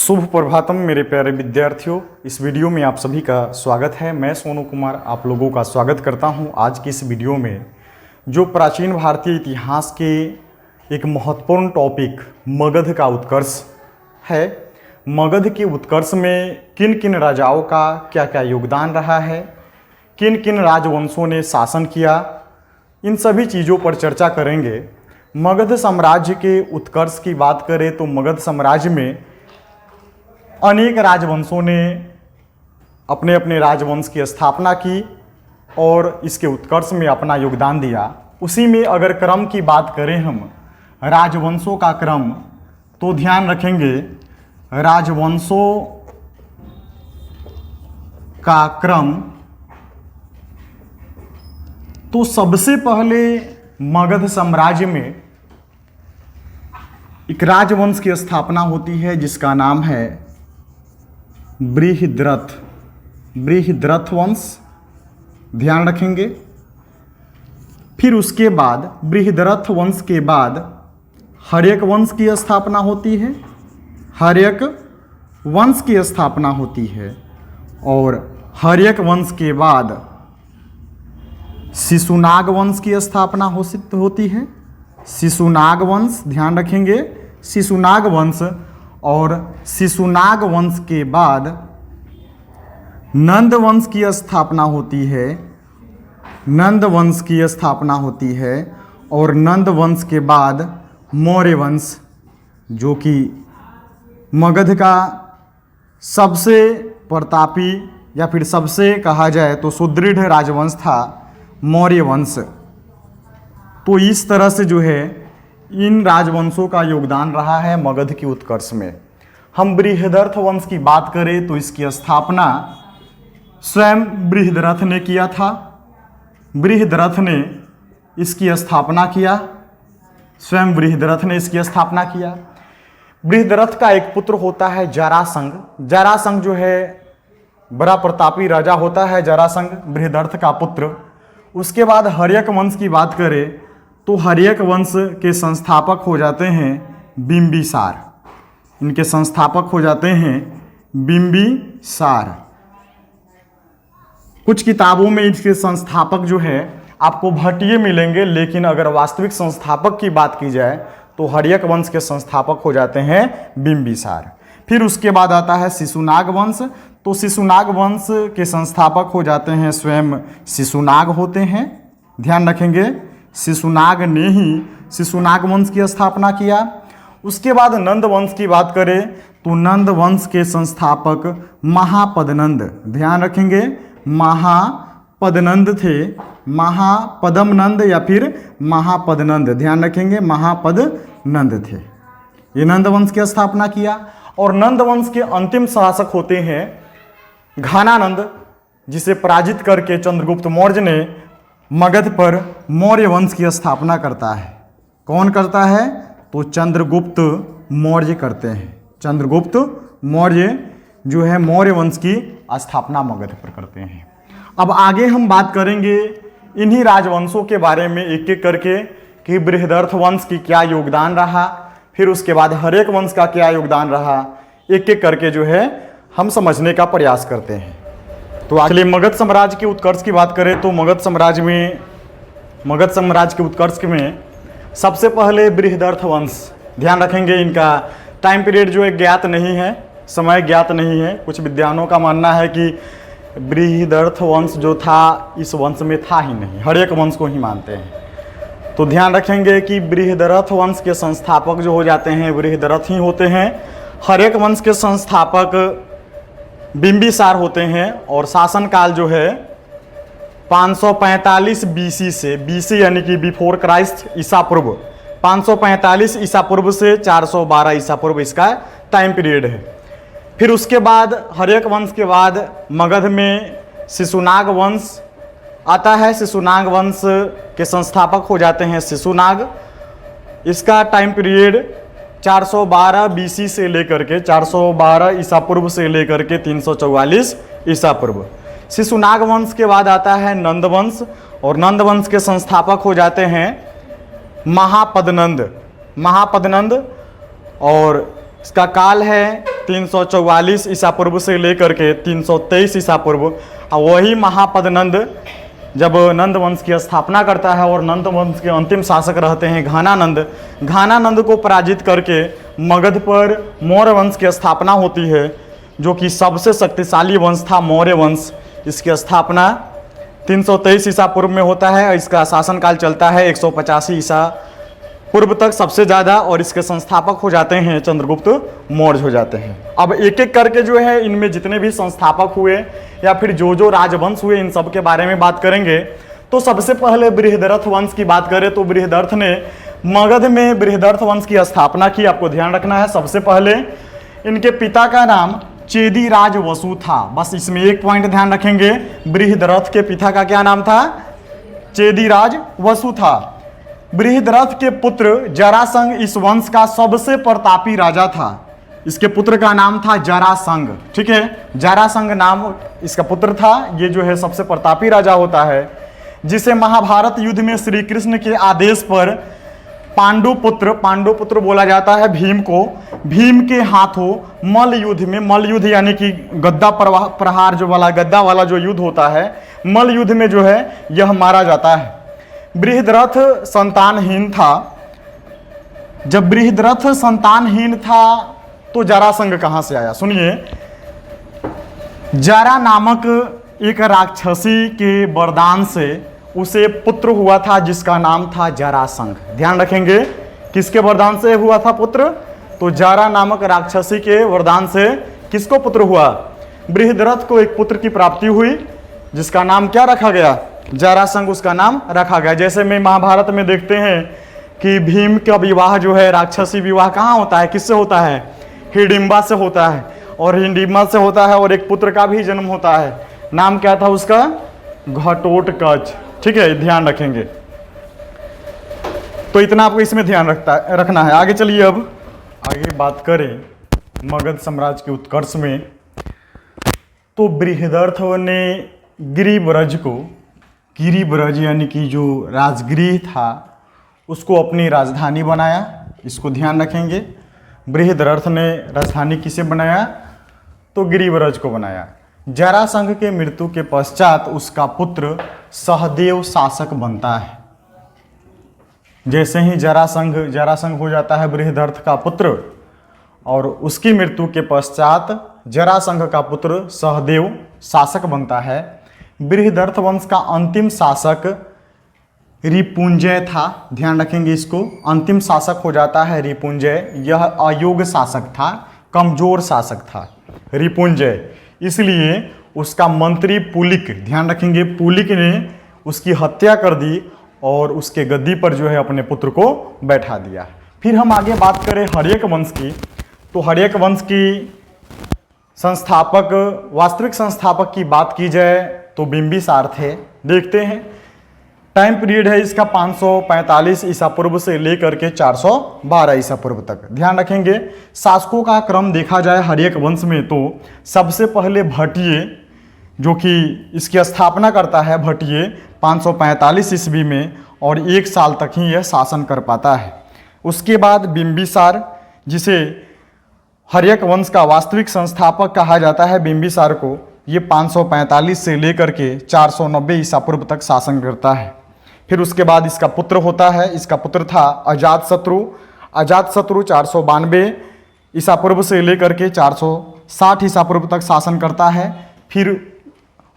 शुभ प्रभातम मेरे प्यारे विद्यार्थियों। इस वीडियो में आप सभी का स्वागत है। मैं सोनू कुमार आप लोगों का स्वागत करता हूं। आज की इस वीडियो में जो प्राचीन भारतीय इतिहास के एक महत्वपूर्ण टॉपिक मगध का उत्कर्ष है, मगध के उत्कर्ष में किन किन राजाओं का क्या क्या योगदान रहा है, किन किन राजवंशों ने शासन किया, इन सभी चीज़ों पर चर्चा करेंगे। मगध साम्राज्य के उत्कर्ष की बात करें तो मगध साम्राज्य में अनेक राजवंशों ने अपने अपने राजवंश की स्थापना की और इसके उत्कर्ष में अपना योगदान दिया। उसी में अगर क्रम की बात करें हम राजवंशों का क्रम, तो ध्यान रखेंगे राजवंशों का क्रम, तो सबसे पहले मगध साम्राज्य में एक राजवंश की स्थापना होती है जिसका नाम है बृहद्रथ वंश। ध्यान रखेंगे। फिर उसके बाद बृहद्रथ वंश के बाद हर्यक वंश की स्थापना होती है, हर्यक वंश की स्थापना होती है। और हर्यक वंश के बाद शिशुनाग वंश की स्थापना होती है, शिशुनाग वंश। ध्यान रखेंगे शिशुनाग वंश। और शिशुनाग वंश के बाद नंद वंश की स्थापना होती है, नंद वंश की स्थापना होती है। और नंद वंश के बाद मौर्य वंश, जो कि मगध का सबसे प्रतापी या फिर सबसे कहा जाए तो सुदृढ़ राजवंश था मौर्य वंश। तो इस तरह से जो है इन राजवंशों का योगदान रहा है मगध की उत्कर्ष में। हम बृहद्रथ वंश की बात करें तो इसकी स्थापना स्वयं बृहद्रथ ने किया था। बृहद्रथ ने इसकी स्थापना किया, स्वयं बृहद्रथ ने इसकी स्थापना किया। बृहद्रथ का एक पुत्र होता है जरासंध। जरासंध जो है बड़ा प्रतापी राजा होता है, जरासंध बृहद्रथ का पुत्र। उसके बाद हर्यक वंश की बात करें तो हर्यक वंश के संस्थापक हो जाते हैं बिंबिसार। इनके संस्थापक हो जाते हैं बिंबिसार। कुछ किताबों में इसके संस्थापक जो है आपको भट्टिये मिलेंगे, लेकिन अगर वास्तविक संस्थापक की बात की जाए तो हर्यक वंश के संस्थापक हो जाते हैं बिंबिसार। फिर उसके बाद आता है शिशुनाग वंश। तो शिशुनाग वंश के संस्थापक हो जाते हैं स्वयं शिशुनाग होते हैं। ध्यान रखेंगे शिशुनाग ने ही शिशुनाग वंश की स्थापना किया। उसके बाद नंद वंश की बात करें तो नंद वंश के संस्थापक महापदनंद। ध्यान रखेंगे महापदनंद थे, महापदमनंद या फिर महापदनंद। ध्यान रखेंगे महापदनंद थे। ये नंद वंश की स्थापना किया। और नंद वंश के अंतिम शासक होते हैं घानानंद, जिसे पराजित करके चंद्रगुप्त मौर्य ने मगध पर मौर्य वंश की स्थापना करता है। कौन करता है? तो चंद्रगुप्त मौर्य करते हैं। चंद्रगुप्त मौर्य जो है मौर्य वंश की स्थापना मगध पर करते हैं। अब आगे हम बात करेंगे इन्हीं राजवंशों के बारे में एक एक करके कि बृहद्रथ वंश की क्या योगदान रहा, फिर उसके बाद हर्यक वंश का क्या योगदान रहा, एक एक करके जो है हम समझने का प्रयास करते हैं। तो चलिए मगध साम्राज्य के उत्कर्ष की बात करें तो मगध साम्राज्य के उत्कर्ष में सबसे पहले बृहद्रथ वंश। ध्यान रखेंगे इनका टाइम पीरियड जो है ज्ञात नहीं है, समय ज्ञात नहीं है। कुछ विद्वानों का मानना है कि बृहद्रथ वंश जो था इस वंश में था ही नहीं, हर्यक वंश को ही मानते हैं। तो ध्यान रखेंगे कि बृहद्रथ वंश के संस्थापक जो हो जाते हैं बृहद्रथ ही होते हैं। हर्यक वंश के संस्थापक बिंबिसार होते हैं। और शासनकाल जो है 545 बीसी से, बीसी यानी कि बिफोर क्राइस्ट, ईसा पूर्व 545 ईसा पूर्व से 412 ईसा पूर्व इसका टाइम पीरियड है। फिर उसके बाद हर्यक वंश के बाद मगध में शिशुनाग वंश आता है। शिशुनाग वंश के संस्थापक हो जाते हैं शिशुनाग। इसका टाइम पीरियड 412 बीसी से लेकर के 412 ईसा पूर्व से लेकर के 344 ईसा पूर्व। शिशुनाग वंश के बाद आता है नंद वंश। और नंद वंश के संस्थापक हो जाते हैं महापदनंद। और इसका काल है 344 ईसा पूर्व से लेकर के 323 ईसा पूर्व, वही महापदनंद जब नंद वंश की स्थापना करता है और नंद वंश के अंतिम शासक रहते हैं घानानंद। घानानंद को पराजित करके मगध पर मौर्य वंश की स्थापना होती है, जो कि सबसे शक्तिशाली वंश था मौर्य वंश। इसकी स्थापना 323 ईसा पूर्व में होता है। इसका शासनकाल चलता है 185 ईसा पूर्व तक सबसे ज़्यादा, और इसके संस्थापक हो जाते हैं चंद्रगुप्त मौर्य हो जाते हैं। अब एक एक करके जो है इनमें जितने भी संस्थापक हुए या फिर जो राजवंश हुए, इन सब के बारे में बात करेंगे। तो सबसे पहले बृहद्रथ वंश की बात करें तो बृहद्रथ ने मगध में बृहद्रथ वंश की स्थापना की। आपको ध्यान रखना है, सबसे पहले इनके पिता का नाम चेदीराज वसु था। बस इसमें एक पॉइंट ध्यान रखेंगे, बृहद्रथ के पिता का क्या नाम था? चेदीराज वसु था। बृहद्रथ के पुत्र जरासंघ इस वंश का सबसे प्रतापी राजा था। इसके पुत्र का नाम था जरासंघ, ठीक है, जरासंघ नाम इसका पुत्र था। ये जो है सबसे प्रतापी राजा होता है, जिसे महाभारत युद्ध में श्री कृष्ण के आदेश पर पांडुपुत्र बोला जाता है भीम को। भीम के हाथों मल्ल युद्ध में, मल्ल युद्ध यानी कि गद्दा प्रहार जो वाला गद्दा वाला जो युद्ध होता है, मल्ल युद्ध में जो है यह मारा जाता है। बृहद्रथ संतानहीन था। जब बृहद्रथ संतानहीन था तो जरासंघ कहां से आया? सुनिए, जरा नामक एक राक्षसी के वरदान से उसे पुत्र हुआ था जिसका नाम था जरासंघ। ध्यान रखेंगे, किसके वरदान से हुआ था पुत्र? तो जरा नामक राक्षसी के वरदान से किसको पुत्र हुआ? बृहद्रथ को एक पुत्र की प्राप्ति हुई जिसका नाम क्या रखा गया? जरासंघ उसका नाम रखा गया। जैसे में महाभारत में देखते हैं कि भीम का विवाह जो है राक्षसी विवाह कहाँ होता है, किससे होता है? हिडिंबा से होता है, और हिडिंबा से होता है और एक पुत्र का भी जन्म होता है। नाम क्या था उसका? घटोत्कच। ठीक है, ध्यान रखेंगे। तो इतना आपको इसमें ध्यान रखना है। आगे चलिए, अब आगे बात करें मगध साम्राज्य के उत्कर्ष में। तो बृहद्रथ ने गिरिब्रज यानी कि जो राजगृह था उसको अपनी राजधानी बनाया। इसको ध्यान रखेंगे, बृहद्रथ ने राजधानी किसे बनाया? तो गिरिब्रज को बनाया। जरासंघ के मृत्यु के पश्चात उसका पुत्र सहदेव शासक बनता है। जैसे ही जरासंघ हो जाता है बृहद्रथ का पुत्र, और उसकी मृत्यु के पश्चात जरासंघ का पुत्र सहदेव शासक बनता है। बृहद्रथ वंश का अंतिम शासक रिपुंजय था। ध्यान रखेंगे इसको, अंतिम शासक हो जाता है रिपुंजय। यह अयोग्य शासक था, कमजोर शासक था रिपुंजय, इसलिए उसका मंत्री पुलिक, ध्यान रखेंगे, पुलिक ने उसकी हत्या कर दी और उसके गद्दी पर जो है अपने पुत्र को बैठा दिया। फिर हम आगे बात करें हर्यक वंश की। तो हर्यक वंश की संस्थापक, वास्तविक संस्थापक की बात की जाए तो बिंबिसार थे। देखते हैं, टाइम पीरियड है इसका 545 ईसा पूर्व से लेकर के 412 ईसा पूर्व तक। ध्यान रखेंगे, शासकों का क्रम देखा जाए हर्यक वंश में तो सबसे पहले भट्टिये, जो कि इसकी स्थापना करता है भट्टिये 545 ईस्वी में, और 1 साल तक ही यह शासन कर पाता है। उसके बाद बिंबिसार, जिसे हर्यक वंश का वास्तविक संस्थापक कहा जाता है बिंबिसार को, ये 545 से लेकर के 490 ईसा पूर्व तक शासन करता है। फिर उसके बाद इसका पुत्र होता है, इसका पुत्र था अजातशत्रु। अजातशत्रु 492 ईसा पूर्व से लेकर के 460 ईसा पूर्व तक शासन करता है। फिर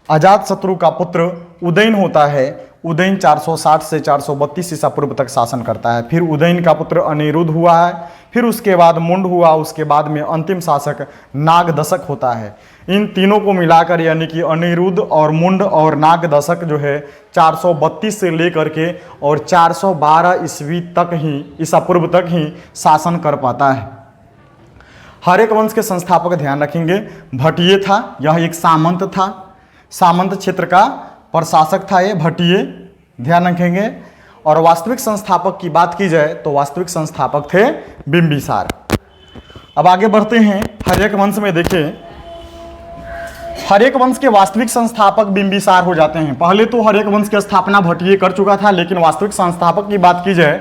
अजातशत्रु का पुत्र उदयन होता है। उदयन 460 से 432 ईसा पूर्व तक शासन करता है। फिर उदयन का पुत्र अनिरुद्ध हुआ है। फिर उसके बाद मुंड हुआ। उसके बाद में अंतिम शासक नागदशक होता है। इन तीनों को मिलाकर यानी कि अनिरुद्ध और मुंड और नागदशक जो है 432 से लेकर के और 412 ईस्वी तक ही, ईसा पूर्व तक ही शासन कर पाता है। हर्यक वंश के संस्थापक ध्यान रखेंगे भट्टिये था। यह एक सामंत था, सामंत क्षेत्र का प्रशासक था ये भट्टिये, ध्यान रखेंगे। और वास्तविक संस्थापक की बात की जाए तो वास्तविक संस्थापक थे बिंबिसार। अब आगे बढ़ते हैं हर्यक वंश में। देखें, हर्यक वंश के वास्तविक संस्थापक बिंबिसार हो जाते हैं। पहले तो हर्यक वंश की स्थापना भट्टिये कर चुका था, लेकिन वास्तविक संस्थापक की बात की जाए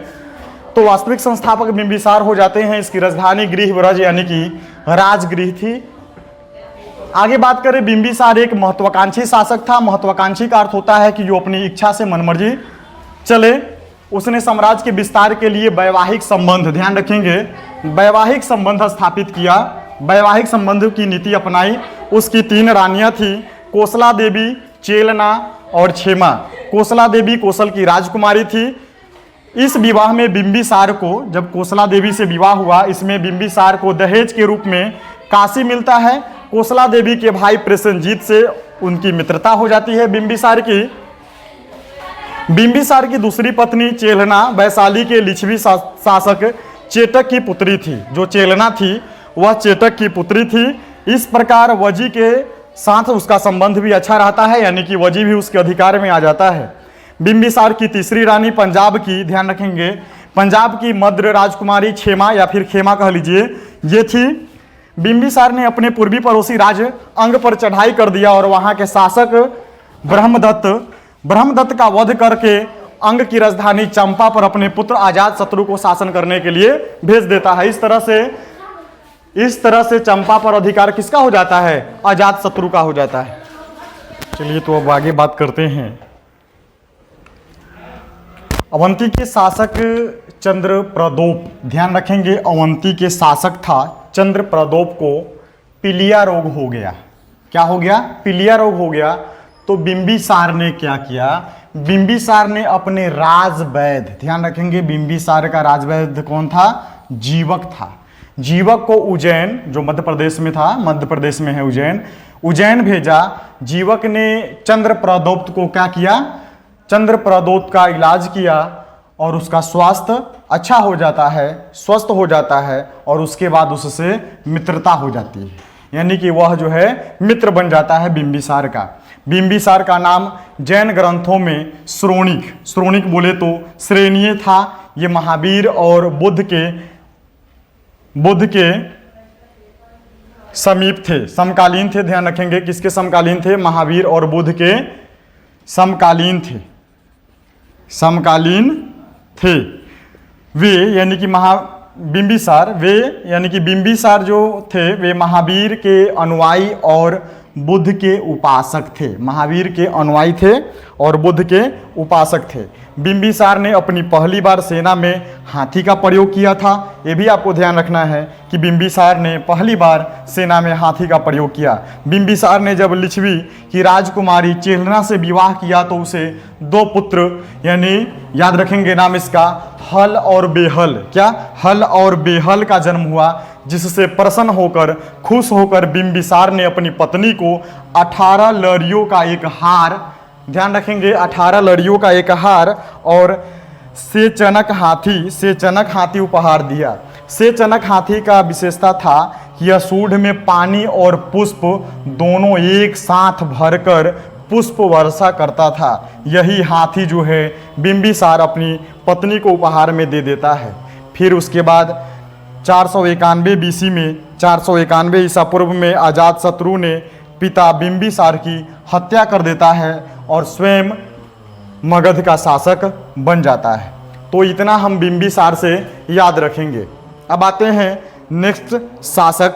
तो वास्तविक संस्थापक बिंबिसार हो जाते हैं। इसकी राजधानी गृहब्रज यानी कि राजगृह थी। आगे बात करें, बिंबिसार एक महत्वाकांक्षी शासक था। महत्वाकांक्षी का अर्थ होता है कि जो अपनी इच्छा से मनमर्जी चले। उसने साम्राज्य के विस्तार के लिए वैवाहिक संबंध, ध्यान रखेंगे, वैवाहिक संबंध स्थापित किया, वैवाहिक संबंध की नीति अपनाई। उसकी 3 रानियां थी, कोसला देवी, चेलना और क्षेमा। कोसला देवी कोसल की राजकुमारी थी। इस विवाह में बिंबिसार को, जब कोसला देवी से विवाह हुआ, इसमें बिंबिसार को दहेज के रूप में काशी मिलता है। कोसला देवी के भाई प्रसेनजीत से उनकी मित्रता हो जाती है बिंबिसार की। बिंबिसार की दूसरी पत्नी चेलना वैशाली के लिच्छवी शासक चेटक की पुत्री थी। जो चेलना थी वह चेटक की पुत्री थी। इस प्रकार वजी के साथ उसका संबंध भी अच्छा रहता है, यानी कि वजी भी उसके अधिकार में आ जाता है। बिंबिसार की तीसरी रानी पंजाब की, ध्यान रखेंगे, पंजाब की मद्र राजकुमारी क्षेमा या फिर खेमा कह लीजिए, ये थी। बिंबिसार ने अपने पूर्वी पड़ोसी राज्य अंग पर चढ़ाई कर दिया और वहां के शासक ब्रह्मदत्त का वध करके अंग की राजधानी चंपा पर अपने पुत्र अजातशत्रु को शासन करने के लिए भेज देता है। इस तरह से चंपा पर अधिकार किसका हो जाता है? अजातशत्रु का हो जाता है। चलिए तो अब आगे बात करते हैं। अवंती के शासक चंद्रप्रदोप, ध्यान रखेंगे, अवंती के शासक था चंद्रप्रदोप को पीलिया रोग हो गया। क्या हो गया? पीलिया रोग हो गया। तो बिंबिसार ने क्या किया? बिंबिसार ने अपने राजवैद्य, ध्यान रखेंगे, बिंबिसार का राजवैद्य कौन था? जीवक था। जीवक को उज्जैन, जो मध्य प्रदेश में था, मध्य प्रदेश में है उज्जैन भेजा। जीवक ने चंद्रप्रदोप को क्या किया? चंद्रप्रदोप का इलाज किया और उसका स्वास्थ्य अच्छा हो जाता है, स्वस्थ हो जाता है और उसके बाद उससे मित्रता हो जाती है, यानी कि वह जो है मित्र बन जाता है बिंबिसार का। बिंबिसार का नाम जैन ग्रंथों में श्रोणिक बोले तो श्रेणीय था। ये महावीर और बुद्ध के समीप थे, समकालीन थे। ध्यान रखेंगे, किसके समकालीन थे? महावीर और बुद्ध के समकालीन थे। वे यानी कि बिंबिसार जो थे वे महावीर के अनुयायी और बुद्ध के उपासक थे। महावीर के अनुयायी थे और बुद्ध के उपासक थे। बिंबिसार ने अपनी पहली बार सेना में हाथी का प्रयोग किया था। ये भी आपको ध्यान रखना है कि बिंबिसार ने पहली बार सेना में हाथी का प्रयोग किया। बिंबिसार ने जब लिच्छवी की राजकुमारी चेलना से विवाह किया तो उसे 2 पुत्र, यानी याद रखेंगे नाम इसका, हल और बेहल, क्या? हल और बेहल का जन्म हुआ, जिससे प्रसन्न होकर, खुश होकर बिंबिसार ने अपनी पत्नी को 18 लड़ियों का एक हार, ध्यान रखेंगे, 18 लड़ियों का एक हार और सेचनक हाथी उपहार दिया। सेचनक हाथी का विशेषता था कि यह सूंड में पानी और पुष्प दोनों एक साथ भरकर पुष्प वर्षा करता था। यही हाथी जो है बिंबिसार अपनी पत्नी को उपहार में दे देता है। फिर उसके बाद 491 BC में, 491 ईसा पूर्व में अजातशत्रु ने पिता बिंबिसार की हत्या कर देता है और स्वयं मगध का शासक बन जाता है। तो इतना हम बिंबिसार से याद रखेंगे। अब आते हैं नेक्स्ट शासक